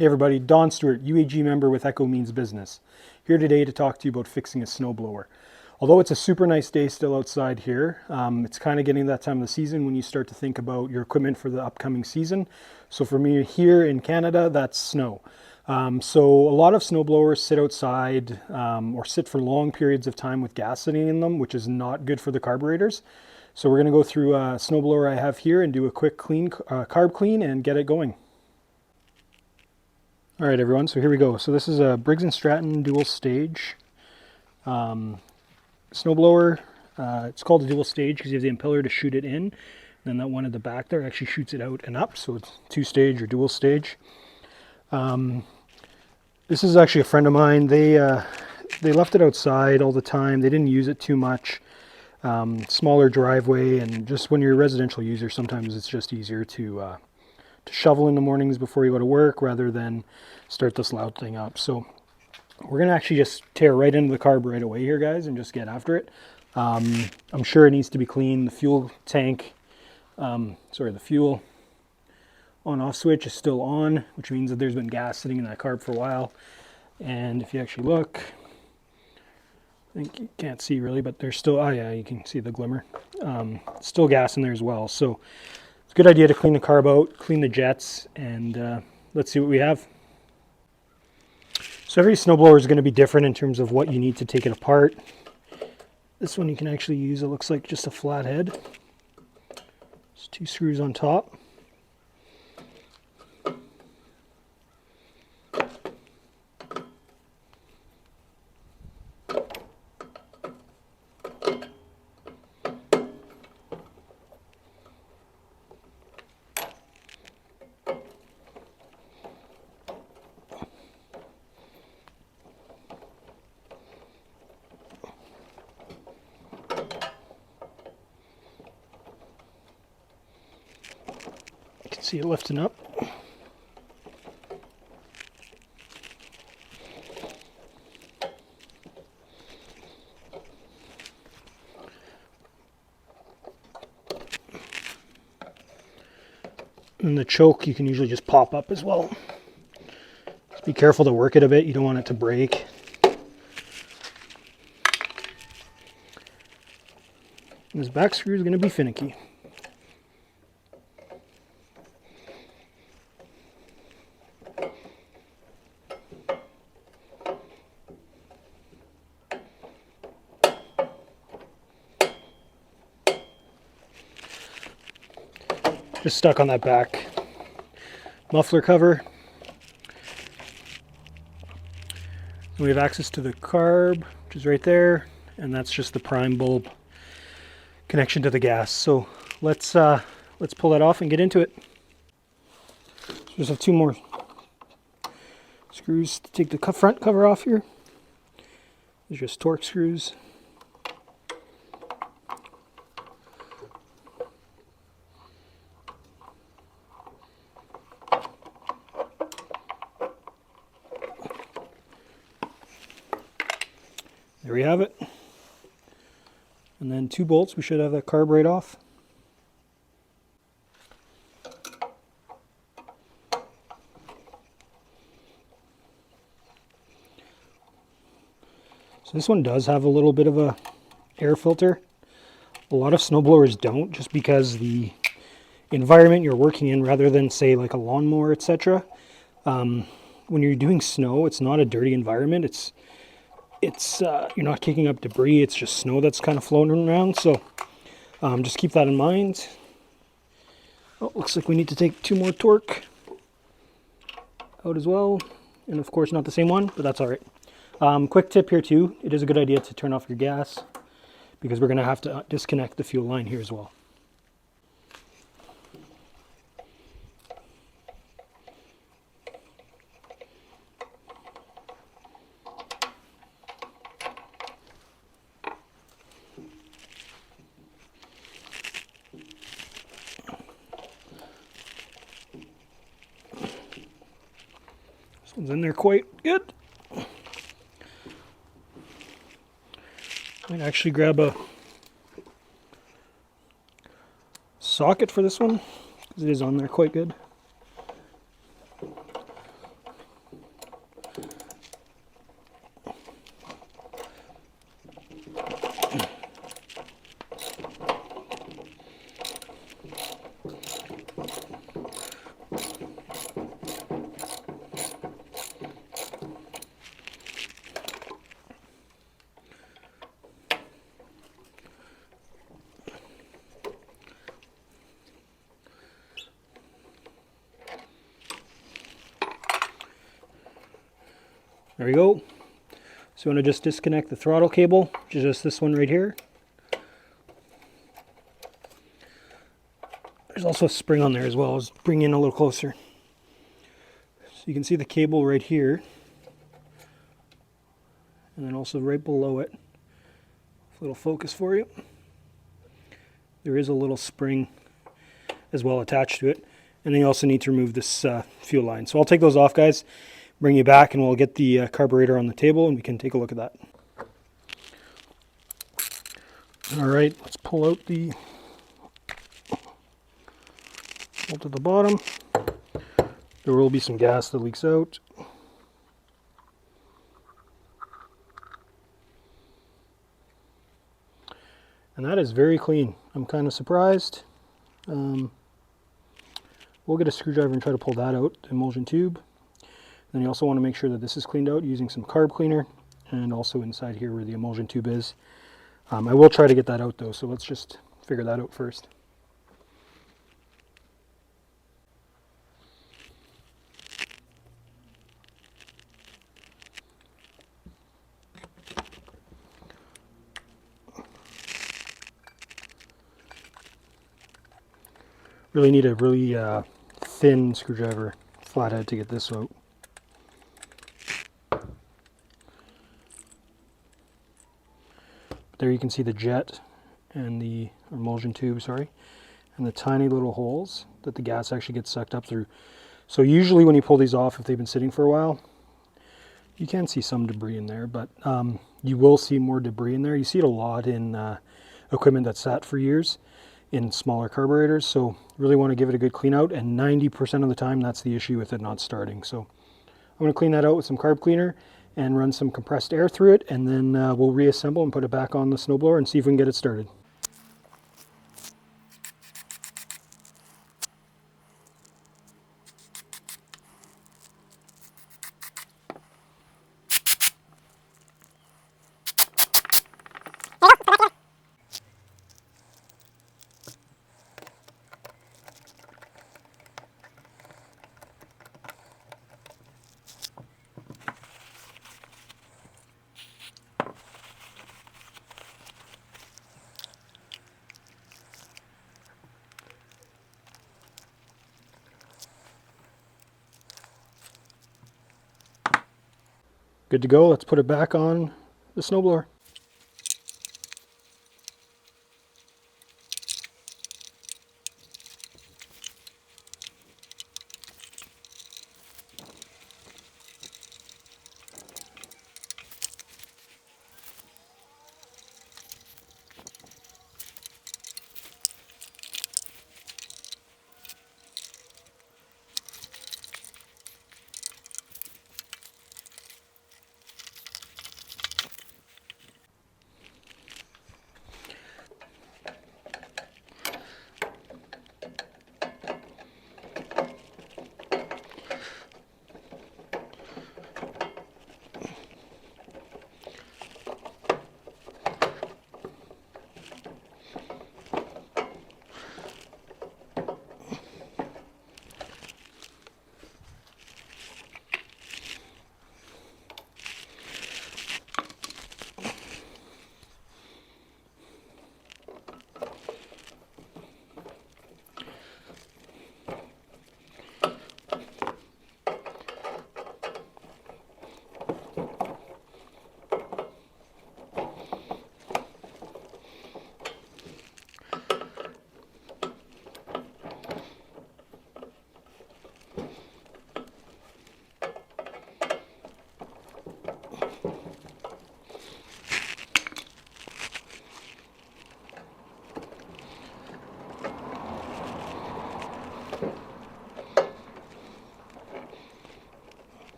Hey everybody, Don Stewart, UAG member with Echo Means Business, here today to talk to you about fixing a snowblower. Although it's a super nice day still outside here, it's kind of getting that time of the season when you start to think about your equipment for the upcoming season. So for me here in Canada, that's snow. So a lot of snowblowers sit outside or sit for long periods of time with gas sitting in them, which is not good for the carburetors. So we're going to go through a snowblower I have here and do a quick carb clean and get it going. All right, everyone, so here we go. So this is a Briggs & Stratton dual stage snowblower. It's called a dual stage because you have the impeller to shoot it in. And then that one at the back there actually shoots it out and up, so it's two-stage or dual stage. This is actually a friend of mine. They left it outside all the time. They didn't use it too much. Smaller driveway, and just when you're a residential user, sometimes it's just easier to shovel in the mornings before you go to work rather than start this loud thing up. So we're gonna actually just tear right into the carb right away here, guys, and just get after it. I'm sure it needs to be clean. The fuel tank, the fuel on-off switch is still on, which means that there's been gas sitting in that carb for a while. And if you actually look, I think you can't see really, but there's still, oh yeah, you can see the glimmer. Still gas in there as well. So it's a good idea to clean the carb out, clean the jets, and let's see what we have. So every snowblower is going to be different in terms of what you need to take it apart. This one you can actually use, it looks like just a flat head. There's 2 screws on top. See it lifting up. And the choke you can usually just pop up as well. Just be careful to work it a bit, you don't want it to break. And this back screw is going to be finicky. Just stuck on that back muffler cover. And we have access to the carb, which is right there, and that's just the prime bulb connection to the gas. So let's pull that off and get into it. So just have 2 more screws to take the front cover off here. These are just Torx screws. There we have it. And then 2 bolts, we should have that carb right off. So this one does have a little bit of a air filter. A lot of snowblowers don't, just because the environment you're working in, rather than say like a lawnmower, etc. When you're doing snow, it's not a dirty environment. It's you're not kicking up debris, it's just snow that's kind of floating around, so just keep that in mind. Oh, looks like we need to take 2 more torque out as well, and of course not the same one, but that's all right. Quick tip here too, it is a good idea to turn off your gas because we're going to have to disconnect the fuel line here as well. This one's in there quite good. Might actually grab a socket for this one because it is on there quite good. There we go. So you want to just disconnect the throttle cable, which is just this one right here. There's also a spring on there as well. Let's bring in a little closer. So you can see the cable right here. And then also right below it. A little focus for you. There is a little spring as well attached to it. And then you also need to remove this fuel line. So I'll take those off, guys. Bring you back and we'll get the carburetor on the table and we can take a look at that. All right, let's pull out the bolt at the bottom. There will be some gas that leaks out. And that is very clean. I'm kind of surprised. We'll get a screwdriver and try to pull that out, the emulsion tube. Then you also want to make sure that this is cleaned out using some carb cleaner, and also inside here where the emulsion tube is. I will try to get that out though, so let's just figure that out first. Really need a really thin screwdriver, flathead, to get this out. There you can see the jet and the emulsion tube, and the tiny little holes that the gas actually gets sucked up through. So usually when you pull these off, if they've been sitting for a while, you can see some debris in there, but you will see more debris in there. You see it a lot in equipment that's sat for years in smaller carburetors, so really want to give it a good clean out, and 90% of the time that's the issue with it not starting. So I'm going to clean that out with some carb cleaner and run some compressed air through it, and then we'll reassemble and put it back on the snowblower and see if we can get it started. Good to go. Let's put it back on the snowblower.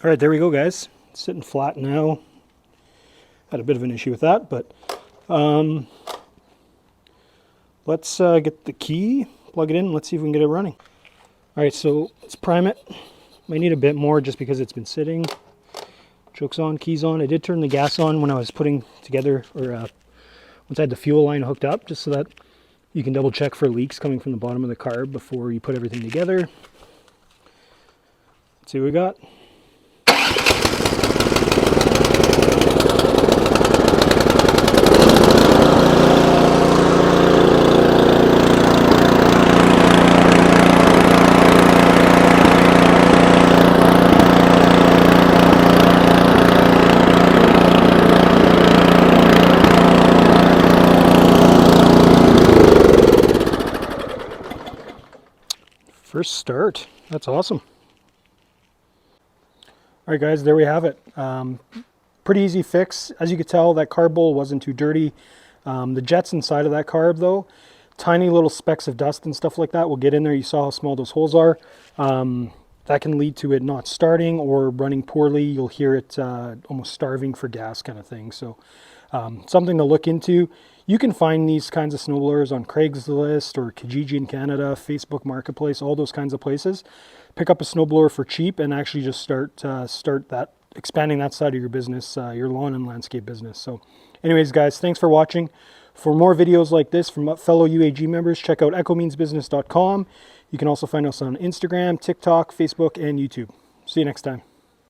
All right, there we go, guys. It's sitting flat now. Had a bit of an issue with that, but let's get the key, plug it in, and let's see if we can get it running. All right, so let's prime it. Might need a bit more just because it's been sitting. Chokes on, keys on. I did turn the gas on when I was putting together, or once I had the fuel line hooked up, just so that you can double check for leaks coming from the bottom of the carb before you put everything together. Let's see what we got. First start. That's awesome. All right, guys, there we have it. Pretty easy fix. As you could tell, that carb bowl wasn't too dirty. The jets inside of that carb, though, tiny little specks of dust and stuff like that will get in there. You saw how small those holes are. That can lead to it not starting or running poorly. You'll hear it almost starving for gas kind of thing. So something to look into. You can find these kinds of snowblowers on Craigslist or Kijiji in Canada, Facebook Marketplace, all those kinds of places. Pick up a snowblower for cheap and actually just start that, expanding that side of your business, your lawn and landscape business. So anyways, guys, thanks for watching. For more videos like this from fellow UAG members, check out echomeansbusiness.com. You can also find us on Instagram, TikTok, Facebook, and YouTube. See you next time.